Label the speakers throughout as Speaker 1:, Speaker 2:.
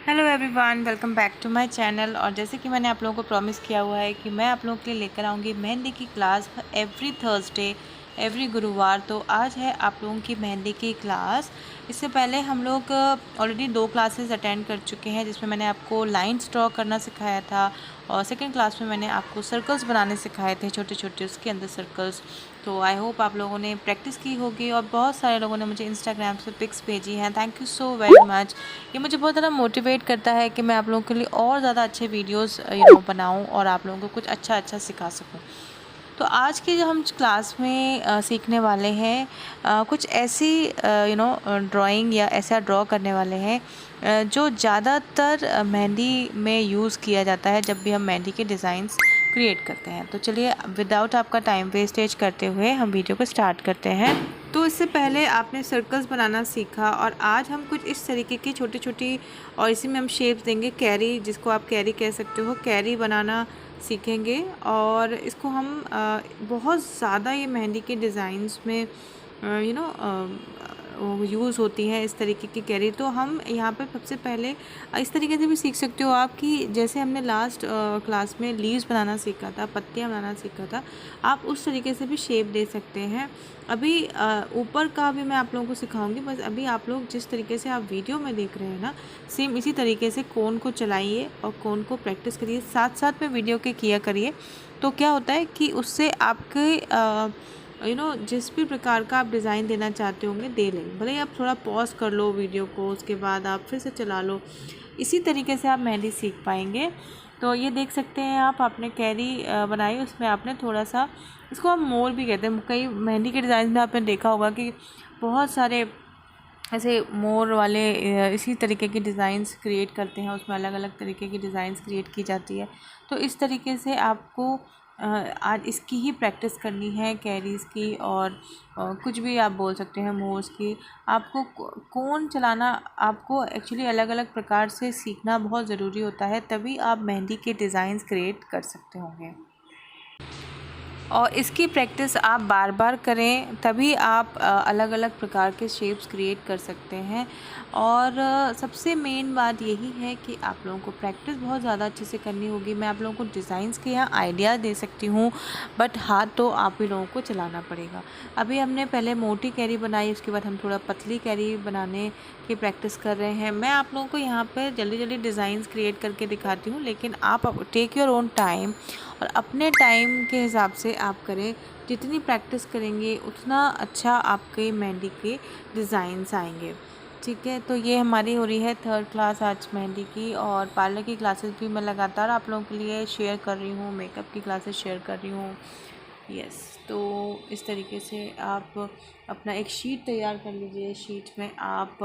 Speaker 1: Hello everyone, welcome back to my channel. और जैसे कि मैंने आप लोगों को प्रॉमिस किया हुआ है कि मैं आप लोगों के लिए लेकर आऊँगी मेहंदी की क्लास एवरी थर्सडे, एवरी गुरुवार। तो आज है आप लोगों की मेहंदी की क्लास। इससे पहले हम लोग ऑलरेडी 2 क्लासेस अटेंड कर चुके हैं, जिसमें मैंने आपको लाइन्स ड्रॉ करना सिखाया था और सेकंड क्लास में मैंने आपको सर्कल्स बनाने सिखाए थे, छोटे छोटे उसके अंदर सर्कल्स। तो आई होप आप लोगों ने प्रैक्टिस की होगी और बहुत सारे लोगों ने मुझे इंस्टाग्राम से पिक्स भेजी हैं। Thank you so very much. ये मुझे बहुत ज़्यादा मोटिवेट करता है कि मैं आप लोगों के लिए और ज़्यादा अच्छे वीडियोस बनाऊं और आप लोगों को कुछ अच्छा अच्छा सिखा सकूं। तो आज की जो हम क्लास में सीखने वाले हैं, कुछ ऐसी ड्राइंग या ऐसा ड्रॉ करने वाले हैं जो ज़्यादातर मेहंदी में यूज़ किया जाता है जब भी हम मेहंदी के डिज़ाइंस क्रिएट करते हैं। तो चलिए विदाउट आपका टाइम वेस्टेज करते हुए हम वीडियो को स्टार्ट करते हैं। तो इससे पहले आपने सर्कल्स बनाना सीखा और आज हम कुछ इस तरीके की छोटी छोटी, और इसी में हम शेप्स देंगे, कैरी, जिसको आप कैरी कह सकते हो, कैरी बनाना सीखेंगे। और इसको हम बहुत ज़्यादा ये मेहंदी के डिज़ाइंस में यूज़ होती है इस तरीके की कैरी। तो हम यहाँ पे सबसे पहले इस तरीके से भी सीख सकते हो आप कि जैसे हमने लास्ट क्लास में लीव्स बनाना सीखा था, पत्तियाँ बनाना सीखा था, आप उस तरीके से भी शेप दे सकते हैं। अभी ऊपर का भी मैं आप लोगों को सिखाऊंगी, बस अभी आप लोग जिस तरीके से आप वीडियो में देख रहे हैं ना, सेम इसी तरीके से कोन को चलाइए और कोन को प्रैक्टिस करिए, साथ साथ में वीडियो के किया करिए। तो क्या होता है कि उससे आपके जिस भी प्रकार का आप डिज़ाइन देना चाहते होंगे दे लेंगे। भले ही आप थोड़ा पॉज कर लो वीडियो को, उसके बाद आप फिर से चला लो, इसी तरीके से आप मेहंदी सीख पाएंगे। तो ये देख सकते हैं आप, आपने कैरी बनाई, उसमें आपने थोड़ा सा, इसको हम मोर भी कहते हैं। कई मेहंदी के डिज़ाइन में आपने देखा होगा कि बहुत सारे ऐसे मोर वाले इसी तरीके की डिज़ाइंस क्रिएट करते हैं, उसमें अलग अलग तरीके की डिज़ाइंस क्रिएट की जाती है। तो इस तरीके से आपको आज इसकी ही प्रैक्टिस करनी है, कैरीज़ की, और कुछ भी आप बोल सकते हैं, मोर्स की। आपको कोन चलाना आपको एक्चुअली अलग अलग प्रकार से सीखना बहुत ज़रूरी होता है, तभी आप मेहंदी के डिज़ाइंस क्रिएट कर सकते होंगे। और इसकी प्रैक्टिस आप बार बार करें, तभी आप अलग अलग प्रकार के शेप्स क्रिएट कर सकते हैं। और सबसे मेन बात यही है कि आप लोगों को प्रैक्टिस बहुत ज़्यादा अच्छे से करनी होगी। मैं आप लोगों को डिज़ाइंस के यहाँ आइडिया दे सकती हूँ, बट हाथ तो आप ही लोगों को चलाना पड़ेगा। अभी हमने पहले मोटी कैरी बनाई, उसके बाद हम थोड़ा पतली कैरी बनाने की प्रैक्टिस कर रहे हैं। मैं आप लोगों को यहाँ पर जल्दी जल्दी डिज़ाइंस क्रिएट करके दिखाती हूँ, लेकिन आप टेक योर ओन टाइम और अपने टाइम के हिसाब से आप करें। जितनी प्रैक्टिस करेंगे उतना अच्छा आपके मेहंदी के डिज़ाइंस आएंगे। ठीक है, तो ये हमारी हो रही है 3rd क्लास आज मेहंदी की, और पार्लर की क्लासेस भी मैं लगातार आप लोगों के लिए शेयर कर रही हूँ, मेकअप की क्लासेस शेयर कर रही हूँ। यस, तो इस तरीके से आप अपना एक शीट तैयार कर लीजिए। शीट में आप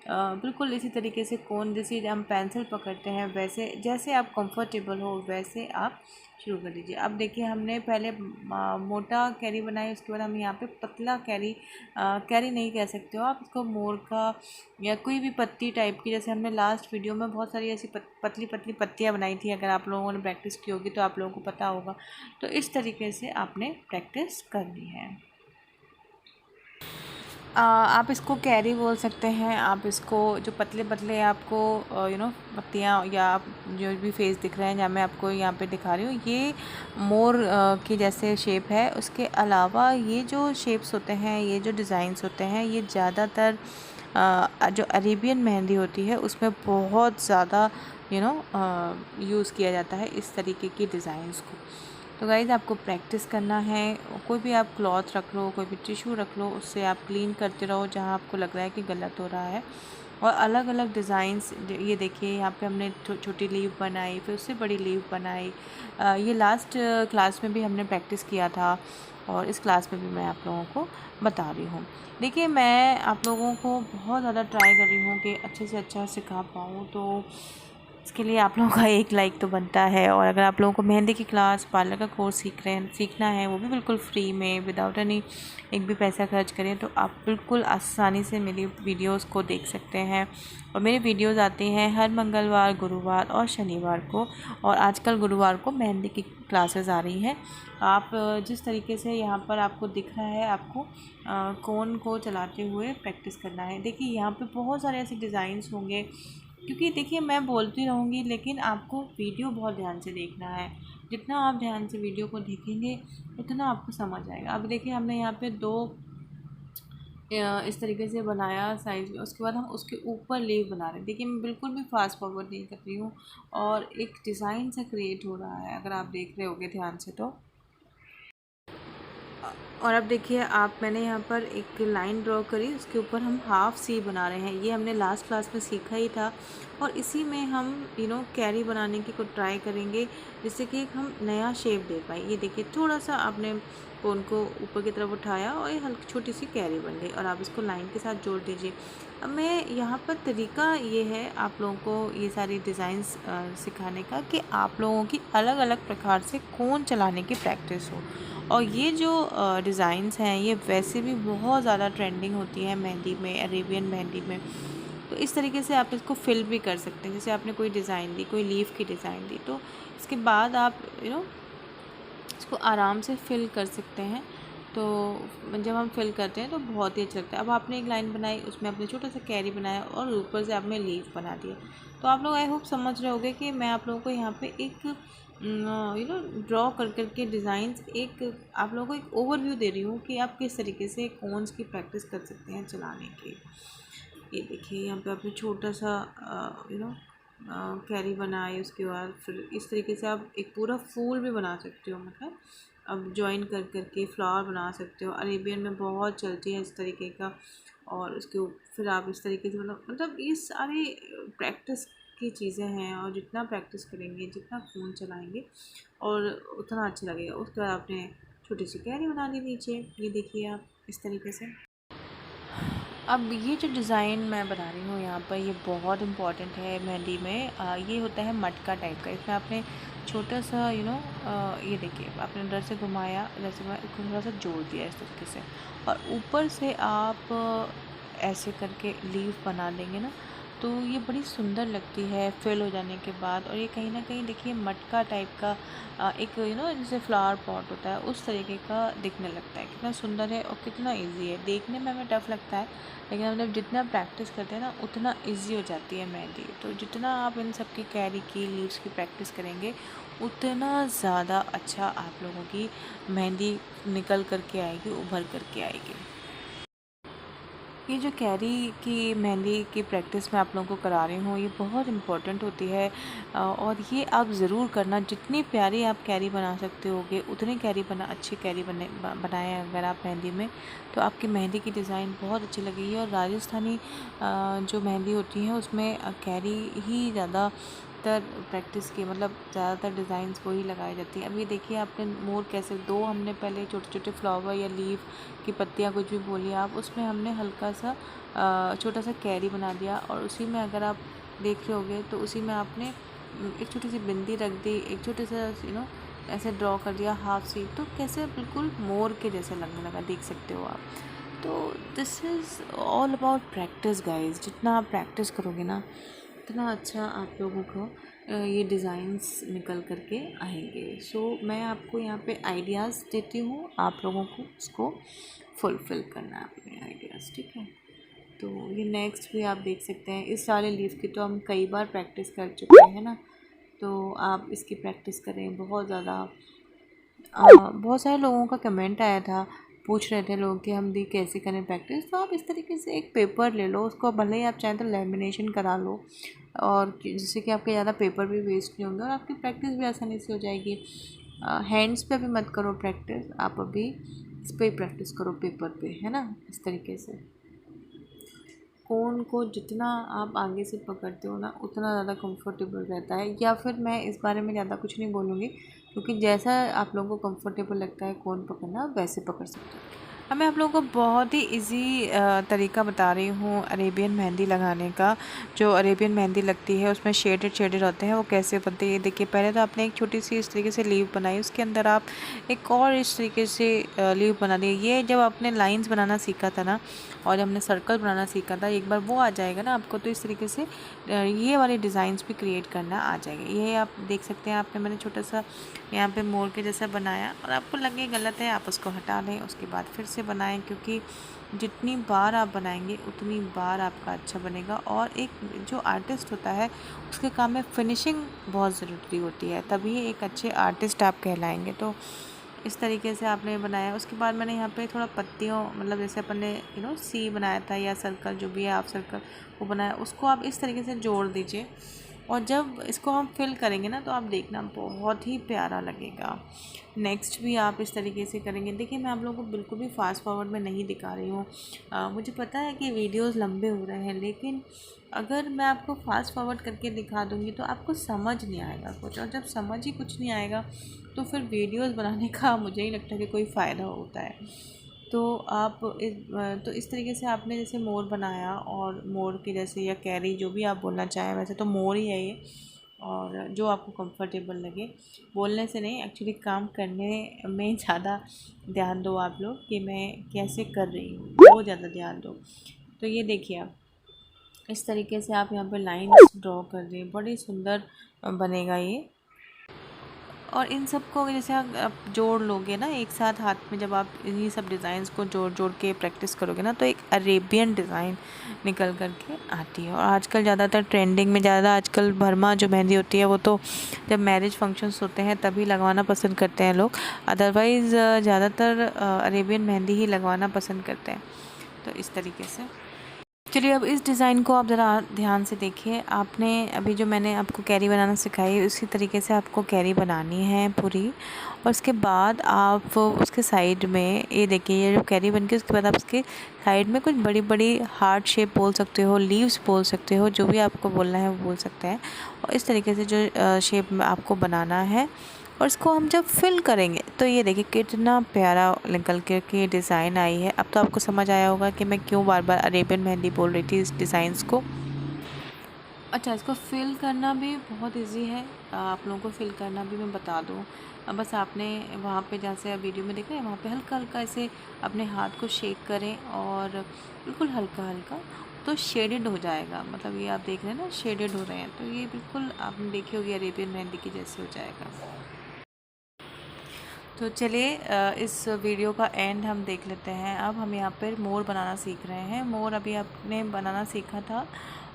Speaker 1: बिल्कुल इसी तरीके से कोन, जैसे हम पेंसिल पकड़ते हैं वैसे, जैसे आप कंफर्टेबल हो वैसे आप शुरू कर दीजिए। अब देखिए, हमने पहले मोटा कैरी बनाई, उसके बाद हम यहाँ पे पतला कैरी, कैरी नहीं कह सकते हो आप इसको, मोर का या कोई भी पत्ती टाइप की, जैसे हमने लास्ट वीडियो में बहुत सारी ऐसी पतली पतली पत्तियाँ बनाई थी। अगर आप लोगों ने प्रैक्टिस की होगी तो आप लोगों को पता होगा। तो इस तरीके से आपने प्रैक्टिस करनी है। आप इसको कैरी बोल सकते हैं। आप इसको जो पतले पतले आपको पत्तियाँ या आप जो भी फेस दिख रहे हैं, जहाँ मैं आपको यहाँ पे दिखा रही हूँ, ये मोर की जैसे शेप है। उसके अलावा ये जो शेप्स होते हैं, ये जो डिज़ाइंस होते हैं, ये ज़्यादातर जो अरेबियन मेहंदी होती है उसमें बहुत ज़्यादा यूज़ किया जाता है इस तरीके की डिज़ाइंस को। तो गाइज़, आपको प्रैक्टिस करना है। कोई भी आप क्लॉथ रख लो, कोई भी टिश्यू रख लो, उससे आप क्लीन करते रहो जहाँ आपको लग रहा है कि गलत हो रहा है। और अलग अलग डिज़ाइंस, ये देखिए यहाँ पे हमने छोटी लीव बनाई, फिर उससे बड़ी लीव बनाई। ये लास्ट क्लास में भी हमने प्रैक्टिस किया था और इस क्लास में भी मैं आप लोगों को बता रही हूँ। देखिए, मैं आप लोगों को बहुत ज़्यादा ट्राई कर रही हूँ कि अच्छे से अच्छा सिखा पाऊँ, तो इसके लिए आप लोगों का एक लाइक तो बनता है। और अगर आप लोगों को मेहंदी की क्लास, पार्लर का कोर्स सीखना है, वो भी बिल्कुल फ्री में, विदाउट एनी एक भी पैसा खर्च करें, तो आप बिल्कुल आसानी से मेरी वीडियोस को देख सकते हैं। और मेरी वीडियोस आती हैं हर मंगलवार, गुरुवार और शनिवार को, और आजकल गुरुवार को मेहंदी की क्लासेस आ रही हैं। आप जिस तरीके से यहाँ पर आपको दिख रहा है, आपको कोन को चलाते हुए प्रैक्टिस करना है। देखिए, यहाँ पे बहुत सारे ऐसे डिज़ाइंस होंगे क्योंकि देखिए मैं बोलती रहूँगी लेकिन आपको वीडियो बहुत ध्यान से देखना है। जितना आप ध्यान से वीडियो को देखेंगे उतना आपको समझ आएगा। अब देखिए हमने यहाँ पे 2 इस तरीके से बनाया साइज़ में, उसके बाद हम उसके ऊपर लीव बना रहे हैं। देखिए मैं बिल्कुल भी फास्ट फॉरवर्ड नहीं कर रही हूँ और एक डिज़ाइन सा क्रिएट हो रहा है, अगर आप देख रहे होगे ध्यान से तो। और अब देखिए आप, मैंने यहाँ पर एक लाइन ड्रॉ करी, उसके ऊपर हम हाफ सी बना रहे हैं। ये हमने लास्ट क्लास में सीखा ही था और इसी में हम कैरी बनाने की को ट्राई करेंगे, जिससे कि एक हम नया शेप दे पाए। ये देखिए थोड़ा सा आपने कोन को ऊपर की तरफ उठाया और ये हल्की छोटी सी कैरी बन गई और आप इसको लाइन के साथ जोड़ दीजिए। अब मैं यहाँ पर तरीका ये है आप लोगों को ये सारी डिज़ाइंस सिखाने का कि आप लोगों की अलग अलग प्रकार से कोन चलाने की प्रैक्टिस हो। और ये जो डिज़ाइंस हैं ये वैसे भी बहुत ज़्यादा ट्रेंडिंग होती है मेहंदी में, अरेबियन मेहंदी में। तो इस तरीके से आप इसको फिल भी कर सकते हैं। जैसे आपने कोई डिज़ाइन दी, कोई लीफ की डिज़ाइन दी, तो इसके बाद आप इसको आराम से फिल कर सकते हैं। तो जब हम फिल करते हैं तो बहुत ही अच्छा लगता है। अब आपने एक लाइन बनाई, उसमें आपने छोटा सा कैरी बनाया और ऊपर से आपने लीफ बना दिया। तो आप लोग आई होप समझ रहे होंगे कि मैं आप लोगों को यहाँ पे एक ड्रॉ कर करके डिज़ाइंस, एक आप लोगों को एक ओवरव्यू दे रही हूँ कि आप किस तरीके से कोन्स की प्रैक्टिस कर सकते हैं चलाने की। ये देखिए यहाँ पे आपने छोटा सा कैरी बनाई, उसके बाद फिर इस तरीके से आप एक पूरा फूल भी बना सकते हो। मतलब अब जॉइन कर करके फ्लावर बना सकते हो। अरेबियन में बहुत चलती है इस तरीके का। और उसके फिर आप इस तरीके से मतलब ये सारी प्रैक्टिस की चीज़ें हैं और जितना प्रैक्टिस करेंगे, जितना फ़ोन चलाएंगे और उतना अच्छा लगेगा। उसके बाद आपने छोटी सी कैरी बना ली नीचे, ये देखिए आप इस तरीके से। अब ये जो डिज़ाइन मैं बना रही हूँ यहाँ पर, ये बहुत इम्पॉर्टेंट है मेहंदी में। ये होता है मटका टाइप का। इसमें आपने छोटा सा ये देखिए आपने अंदर से घुमाया, इधर से घुमाया, थोड़ा सा जोड़ दिया इस तरीके से और ऊपर से आप ऐसे करके लीफ बना देंगे ना, तो ये बड़ी सुंदर लगती है फिल हो जाने के बाद। और ये कहीं ना कहीं देखिए मटका टाइप का एक जैसे फ्लावर पॉट होता है उस तरीके का दिखने लगता है। कितना सुंदर है और कितना इजी है। देखने में हमें टफ़ लगता है लेकिन मतलब जितना प्रैक्टिस करते हैं ना उतना इजी हो जाती है मेहंदी। तो जितना आप इन सब की कैरी की, लीव्स की प्रैक्टिस करेंगे उतना ज़्यादा अच्छा आप लोगों की मेहंदी निकल करके आएगी, उभर करके आएगी। ये जो कैरी की मेहंदी की प्रैक्टिस मैं आप लोगों को करा रही हूँ, ये बहुत इम्पोर्टेंट होती है और ये आप ज़रूर करना। जितनी प्यारी आप कैरी बना सकते होगे उतनी कैरी अच्छी कैरी बनाएं अगर आप मेहंदी में, तो आपकी मेहंदी की डिज़ाइन बहुत अच्छी लगेगी। और राजस्थानी जो मेहंदी होती है उसमें कैरी ही ज़्यादातर प्रैक्टिस की, मतलब ज़्यादातर डिज़ाइंस वही लगाई जाती है। अब ये देखिए आपने मोर कैसे, 2 हमने पहले छोटे छोटे फ्लावर या लीफ की पत्तियाँ कुछ भी बोलिए आप, उसमें हमने हल्का सा छोटा सा कैरी बना दिया और उसी में अगर आप देख रहे होगे तो उसी में आपने एक छोटी सी बिंदी रख दी, एक छोटे सा ऐसे ड्रॉ कर दिया हाफ सी, तो कैसे बिल्कुल मोर के जैसे लगने लगा, देख सकते हो आप। तो this is all about practice guys. जितना आप प्रैक्टिस करोगे ना उतना अच्छा आप लोगों को ये डिज़ाइंस निकल करके आएंगे। सो मैं आपको यहाँ पे आइडियाज़ देती हूँ, आप लोगों को उसको फुलफ़िल करना है अपने आइडियाज़, ठीक है। तो ये नेक्स्ट भी आप देख सकते हैं। इस सारे लीफ की तो हम कई बार प्रैक्टिस कर चुके हैं ना, तो आप इसकी प्रैक्टिस करें बहुत ज़्यादा। बहुत सारे लोगों का कमेंट आया था, पूछ रहे थे लोग कि हम भी कैसे करें प्रैक्टिस। तो आप इस तरीके से एक पेपर ले लो, उसको भले ही आप चाहें तो लेमिनेशन करा लो और जिससे कि आपके ज़्यादा पेपर भी वेस्ट नहीं होंगे और आपकी प्रैक्टिस भी आसानी से हो जाएगी। हैंड्स पे भी मत करो प्रैक्टिस, आप अभी इस पर ही प्रैक्टिस करो पेपर पे, है ना। इस तरीके से कोन को जितना आप आगे से पकड़ते हो ना उतना ज़्यादा कंफर्टेबल रहता है। या फिर मैं इस बारे में ज़्यादा कुछ नहीं बोलूँगी क्योंकि जैसा आप लोगों को कंफर्टेबल लगता है कोन पकड़ना, वैसे पकड़ सकते हो। अब मैं आप लोगों को बहुत ही इजी तरीका बता रही हूँ अरेबियन मेहंदी लगाने का। जो अरेबियन मेहंदी लगती है उसमें शेडेड होते हैं, वो कैसे बनते हैं ये देखिए। पहले तो आपने एक छोटी सी इस तरीके से लीव बनाई, उसके अंदर आप एक और इस तरीके से लीव बना दी। ये जब आपने लाइंस बनाना सीखा था ना और जब हमने सर्कल बनाना सीखा था, एक बार वो आ जाएगा ना आपको, तो इस तरीके से ये वाले डिज़ाइंस भी क्रिएट करना आ जाएगा। ये आप देख सकते हैं, आपने मैंने छोटा सा यहाँ पे मोर के जैसा बनाया और आपको लगे गलत है आप उसको हटा लें, उसके बाद फिर से बनाएं क्योंकि जितनी बार आप बनाएंगे उतनी बार आपका अच्छा बनेगा। और एक जो आर्टिस्ट होता है उसके काम में फिनिशिंग बहुत ज़रूरी होती है, तभी एक अच्छे आर्टिस्ट आप कहलाएंगे। तो इस तरीके से आपने बनाया। उसके बाद मैंने यहाँ पे थोड़ा पत्तियों, मतलब जैसे अपन ने सी बनाया था या सर्कल जो भी है आप सर्कल वो बनाया, उसको आप इस तरीके से जोड़ दीजिए। और जब इसको हम फिल करेंगे ना तो आप देखना बहुत ही प्यारा लगेगा। नेक्स्ट भी आप इस तरीके से करेंगे। देखिए मैं आप लोगों को बिल्कुल भी फास्ट फॉरवर्ड में नहीं दिखा रही हूँ। मुझे पता है कि वीडियोस लंबे हो रहे हैं, लेकिन अगर मैं आपको फास्ट फॉरवर्ड करके दिखा दूँगी तो आपको समझ नहीं आएगा कुछ, और जब समझ ही कुछ नहीं आएगा तो फिर वीडियोस बनाने का मुझे ही लगता है कि कोई फ़ायदा होता है। तो आप इस तरीके से आपने जैसे मोर बनाया, और मोर के जैसे या कैरी जो भी आप बोलना चाहें, वैसे तो मोर ही है ये, और जो आपको कंफर्टेबल लगे। बोलने से नहीं, एक्चुअली काम करने में ज़्यादा ध्यान दो आप लोग कि मैं कैसे कर रही हूँ, वो ज़्यादा ध्यान दो। तो ये देखिए आप इस तरीके से आप यहाँ पे लाइन्स ड्रॉ कर रहे हैं, बड़ी सुंदर बनेगा ये। और इन सब को जैसे आप जोड़ लोगे ना एक साथ हाथ में, जब आप इन्हीं सब डिज़ाइंस को जोड़ जोड़ के प्रैक्टिस करोगे ना तो एक अरेबियन डिज़ाइन निकल कर के आती है। और आजकल ज़्यादातर ट्रेंडिंग में ज़्यादा आजकल भरमा जो मेहंदी होती है वो तो जब मैरिज फंक्शंस होते हैं तभी लगवाना पसंद करते हैं लोग, अदरवाइज़ ज़्यादातर अरेबियन मेहंदी ही लगवाना पसंद करते हैं। तो इस तरीके से चलिए अब इस डिज़ाइन को आप ज़रा ध्यान से देखिए। आपने अभी जो मैंने आपको कैरी बनाना सिखाई उसी तरीके से आपको कैरी बनानी है पूरी। और उसके बाद आप उसके साइड में ये देखिए, ये जो कैरी बन के उसके बाद आप उसके साइड में कुछ बड़ी बड़ी हार्ट शेप बोल सकते हो, लीव्स बोल सकते हो, जो भी आपको बोलना है वो बोल सकते हैं। और इस तरीके से जो शेप में आपको बनाना है, और इसको हम जब फिल करेंगे तो ये देखिए कितना प्यारा निकल के डिज़ाइन आई है। अब तो आपको समझ आया होगा कि मैं क्यों बार बार अरेबियन मेहंदी बोल रही थी इस डिज़ाइंस को। अच्छा, इसको फिल करना भी बहुत इजी है, आप लोगों को फिल करना भी मैं बता दूँ। बस आपने वहाँ पे जहाँ से आप वीडियो में देख रहे हैं वहाँ पे हल्का हल्का ऐसे अपने हाथ को शेक करें, और बिल्कुल हल्का हल्का, तो शेडेड हो जाएगा। मतलब ये आप देख रहे हैं ना शेडेड हो रहे हैं, तो ये बिल्कुल आपने देखी होगी अरेबियन मेहंदी की जैसे हो जाएगा। तो चलिए इस वीडियो का एंड हम देख लेते हैं। अब हम यहाँ पर मोर बनाना सीख रहे हैं। मोर अभी आपने बनाना सीखा था,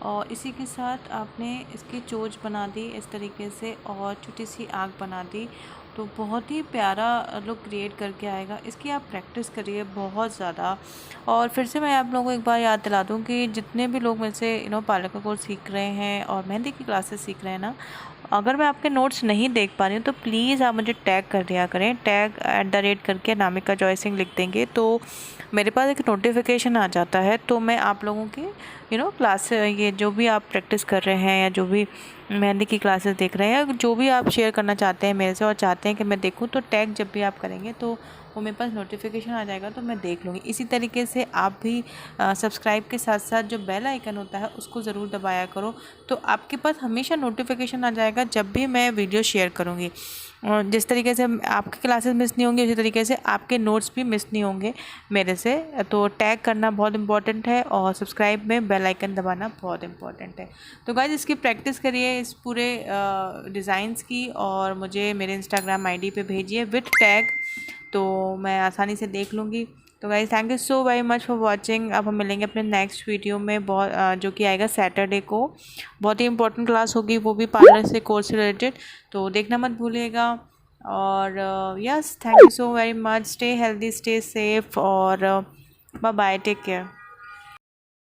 Speaker 1: और इसी के साथ आपने इसकी चोंच बना दी इस तरीके से, और छोटी सी आँख बना दी, तो बहुत ही प्यारा लुक क्रिएट करके आएगा। इसकी आप प्रैक्टिस करिए बहुत ज़्यादा। और फिर से मैं आप लोगों को एक बार याद दिला दूँ कि जितने भी लोग मेरे से पार्लर का कोर्स सीख रहे हैं और मेहंदी की क्लासेस सीख रहे हैं ना, अगर मैं आपके नोट्स नहीं देख पा रही हूँ तो प्लीज़ आप मुझे टैग कर दिया करें। टैग @ करके नामिका जॉय सिंह लिख देंगे तो मेरे पास एक नोटिफिकेशन आ जाता है। तो मैं आप लोगों के क्लास, ये जो भी आप प्रैक्टिस कर रहे हैं या जो भी मेहंदी की क्लासेस देख रहे हैं, जो भी आप शेयर करना चाहते हैं मेरे से और चाहते हैं कि मैं देखूं, तो टैग जब भी आप करेंगे तो वो मेरे पास नोटिफिकेशन आ जाएगा, तो मैं देख लूँगी। इसी तरीके से आप भी सब्सक्राइब के साथ साथ जो बेल आइकन होता है उसको ज़रूर दबाया करो, तो आपके पास हमेशा नोटिफिकेशन आ जाएगा जब भी मैं वीडियो शेयर करूँगी। और जिस तरीके से आपकी क्लासेस मिस नहीं होंगी, उसी तरीके से आपके नोट्स भी मिस नहीं होंगे मेरे से। तो टैग करना बहुत इंपॉर्टेंट है, और सब्सक्राइब में बेल आइकन दबाना बहुत इंपॉर्टेंट है। तो गाइस इसकी प्रैक्टिस करिए इस पूरे डिज़ाइंस की, और मुझे मेरे इंस्टाग्राम आईडी पे भेजिए विथ टैग, तो मैं आसानी से देख लूँगी। तो guys thank you so very much for watching. अब हम मिलेंगे अपने नेक्स्ट वीडियो में, बहुत जो कि आएगा सैटरडे को। बहुत ही इंपॉर्टेंट क्लास होगी, वो भी पार्लर से कोर्स से रिलेटेड, तो देखना मत भूलिएगा। और yes, thank you so very much. Stay healthy, stay safe, और बाय बाय, टेक केयर।